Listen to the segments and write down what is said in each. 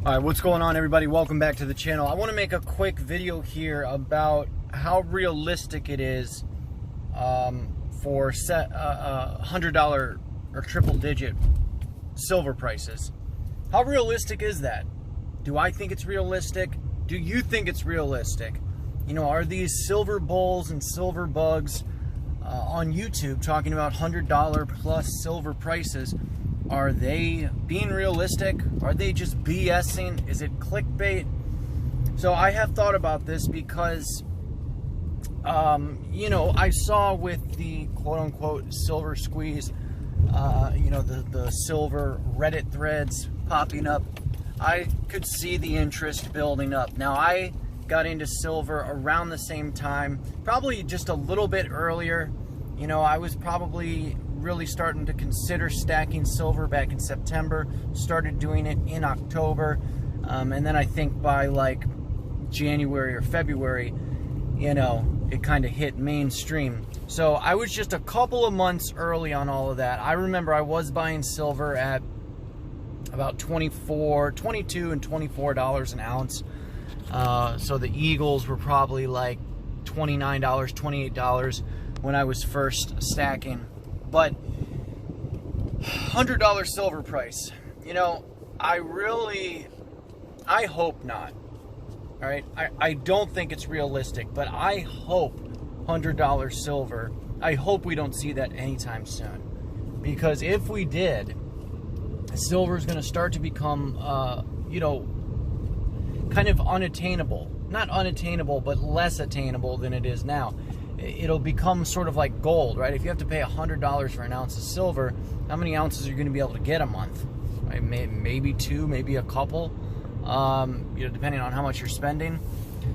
All right, what's going on, everybody? Welcome back to the channel. I want to make a quick video here about how realistic it is for $100 or triple-digit silver prices. How realistic is that? Do I think it's realistic? Do you think it's realistic? You know, are these silver bulls and silver bugs on YouTube talking about $100 plus silver prices? Are they being realistic? Are they just BSing? Is it clickbait? So I have thought about this because, you know, I saw with the quote-unquote silver squeeze, you know, the silver Reddit threads popping up, I could see the interest building up. Now, I got into silver around the same time, probably just a little bit earlier. You know, I was probably really starting to consider stacking silver back in September, started doing it in October, and then I think by like January or February, you know, it kind of hit mainstream. So I was just a couple of months early on all of that. I remember I was buying silver at about $22 and $24 an ounce. So the Eagles were probably like $29, $28 when I was first stacking. But $100 silver price, you know, I hope not. All right, I don't think it's realistic, but I hope $100 silver. I hope we don't see that anytime soon, because if we did, silver is going to start to become, you know, kind of unattainable. Not unattainable, but less attainable than it is now. It'll become sort of like gold, right? If you have to pay $100 for an ounce of silver, how many ounces are you going to be able to get a month? Right? Maybe two, maybe a couple, you know, depending on how much you're spending.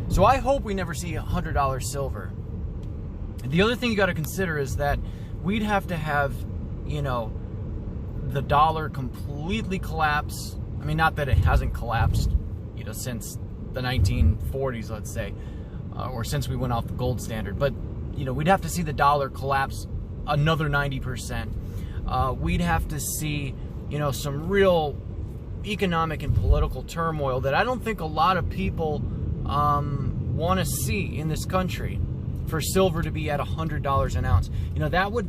So I hope we never see $100 silver. The other thing you got to consider is that we'd have to have, you know, the dollar completely collapse. I mean, not that it hasn't collapsed, you know, since the 1940s, let's say, or since we went off the gold standard, but you know, we'd have to see the dollar collapse another 90%. We'd have to see, you know, some real economic and political turmoil that I don't think a lot of people want to see in this country for silver to be at $100 an ounce. You know, that would,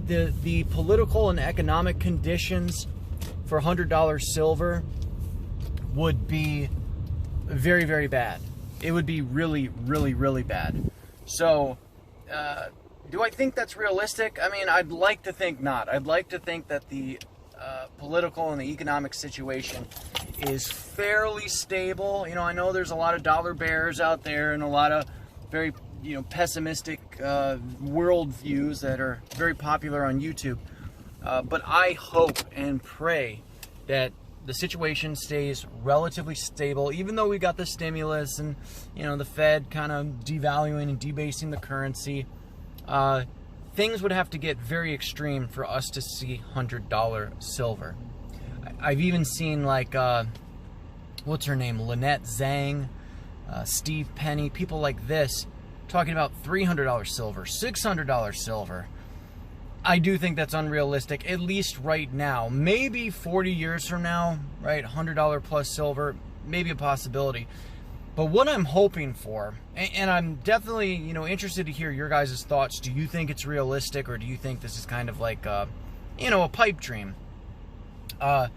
the political and economic conditions for $100 silver would be very, very bad. It would be really, really, really bad. So, do I think that's realistic? I mean, I'd like to think not. I'd like to think that the political and the economic situation is fairly stable. You know, I know there's a lot of dollar bears out there and a lot of very, you know, pessimistic world views that are very popular on YouTube. But I hope and pray that the situation stays relatively stable, even though we got the stimulus and, you know, the Fed kind of devaluing and debasing the currency. Things would have to get very extreme for us to see $100 silver. I've even seen, like, what's her name? Lynette Zhang, Steve Penny, people like this talking about $300 silver, $600 silver. I do think that's unrealistic, at least right now. Maybe 40 years from now, right, $100 plus silver, maybe a possibility. But what I'm hoping for, and I'm definitely, you know, interested to hear your guys' thoughts. Do you think it's realistic, or do you think this is kind of like, you know, a pipe dream? I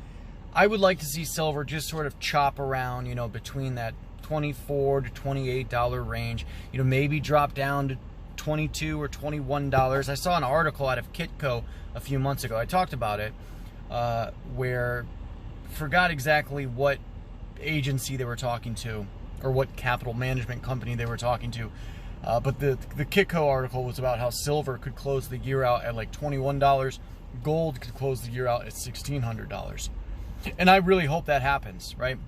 would like to see silver just sort of chop around, you know, between that $24 to $28 range. You know, maybe drop down to $22 or $21. I saw an article out of Kitco a few months ago. I talked about it, where forgot exactly what agency they were talking to, or what capital management company they were talking to. But the Kitco article was about how silver could close the year out at like $21. Gold could close the year out at $1,600. And I really hope that happens, right?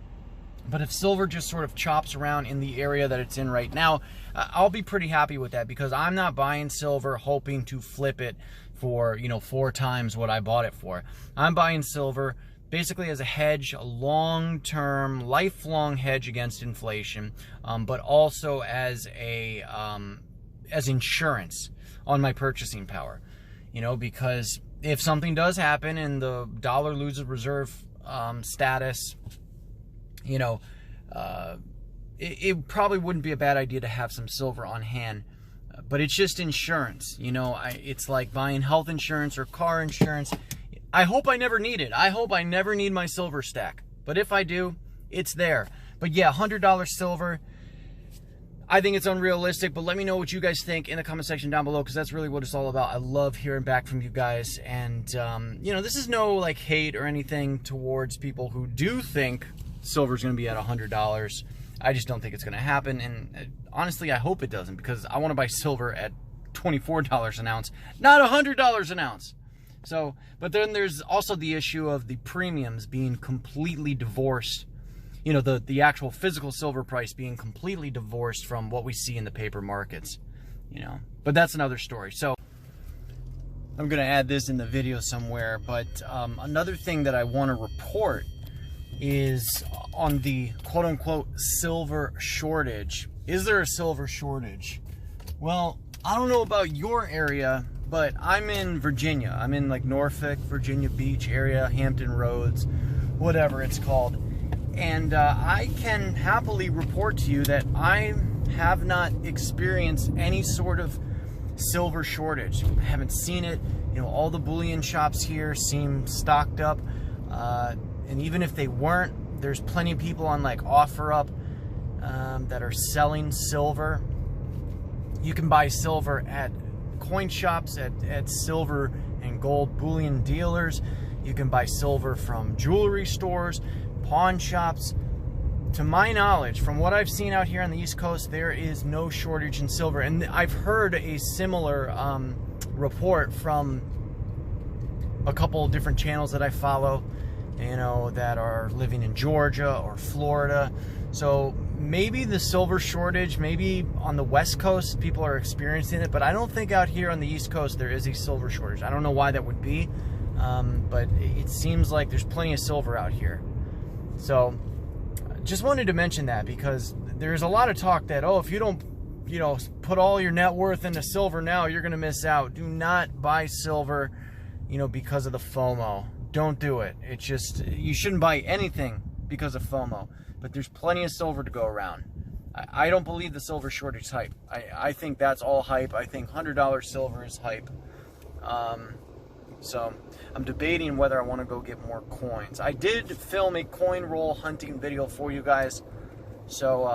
But if silver just sort of chops around in the area that it's in right now, I'll be pretty happy with that, because I'm not buying silver hoping to flip it for, you know, 4 times what I bought it for. I'm buying silver basically as a hedge, a long-term, lifelong hedge against inflation, but also as a as insurance on my purchasing power. You know, because if something does happen and the dollar loses reserve status, you know, it probably wouldn't be a bad idea to have some silver on hand. But it's just insurance, you know. It's like buying health insurance or car insurance. I hope I never need it. I hope I never need my silver stack. But if I do, it's there. But yeah, $100 silver, I think it's unrealistic. But let me know what you guys think in the comment section down below, because that's really what it's all about. I love hearing back from you guys. And, you know, this is no, like, hate or anything towards people who do think silver's going to be at $100. I just don't think it's going to happen. And honestly, I hope it doesn't, because I want to buy silver at $24 an ounce, not $100 an ounce. So, but then there's also the issue of the premiums being completely divorced. You know, the actual physical silver price being completely divorced from what we see in the paper markets, you know. But that's another story. So I'm going to add this in the video somewhere. But another thing that I want to report is on the quote-unquote silver shortage. Is there a silver shortage? Well, I don't know about your area, but I'm in Virginia. I'm in like Norfolk, Virginia Beach area, Hampton Roads, whatever it's called. And I can happily report to you that I have not experienced any sort of silver shortage. I haven't seen it. You know, all the bullion shops here seem stocked up. And even if they weren't, there's plenty of people on like OfferUp that are selling silver. You can buy silver at coin shops, at silver and gold bullion dealers. You can buy silver from jewelry stores, pawn shops. To my knowledge, from what I've seen out here on the East Coast, there is no shortage in silver. And I've heard a similar report from a couple of different channels that I follow, you know, that are living in Georgia or Florida. So maybe the silver shortage, maybe on the West Coast people are experiencing it, but I don't think out here on the East Coast there is a silver shortage. I don't know why that would be, but it seems like there's plenty of silver out here. So just wanted to mention that, because there's a lot of talk that, oh, if you don't, you know, put all your net worth into silver now, you're going to miss out. Do not buy silver, you know, because of the FOMO. Don't do it. It's just, you shouldn't buy anything because of FOMO. But there's plenty of silver to go around. I don't believe the silver shortage is hype. I think that's all hype. I think $100 silver is hype. So I'm debating whether I want to go get more coins. I did film a coin roll hunting video for you guys. So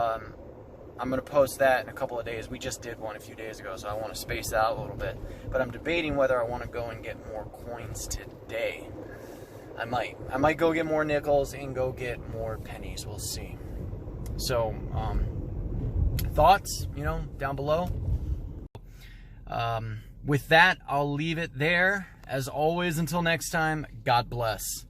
I'm going to post that in a couple of days. We just did one a few days ago, so I want to space that out a little bit. But I'm debating whether I want to go and get more coins today. I might go get more nickels and go get more pennies. We'll see. So, thoughts, you know, down below. With that, I'll leave it there. As always, until next time, God bless.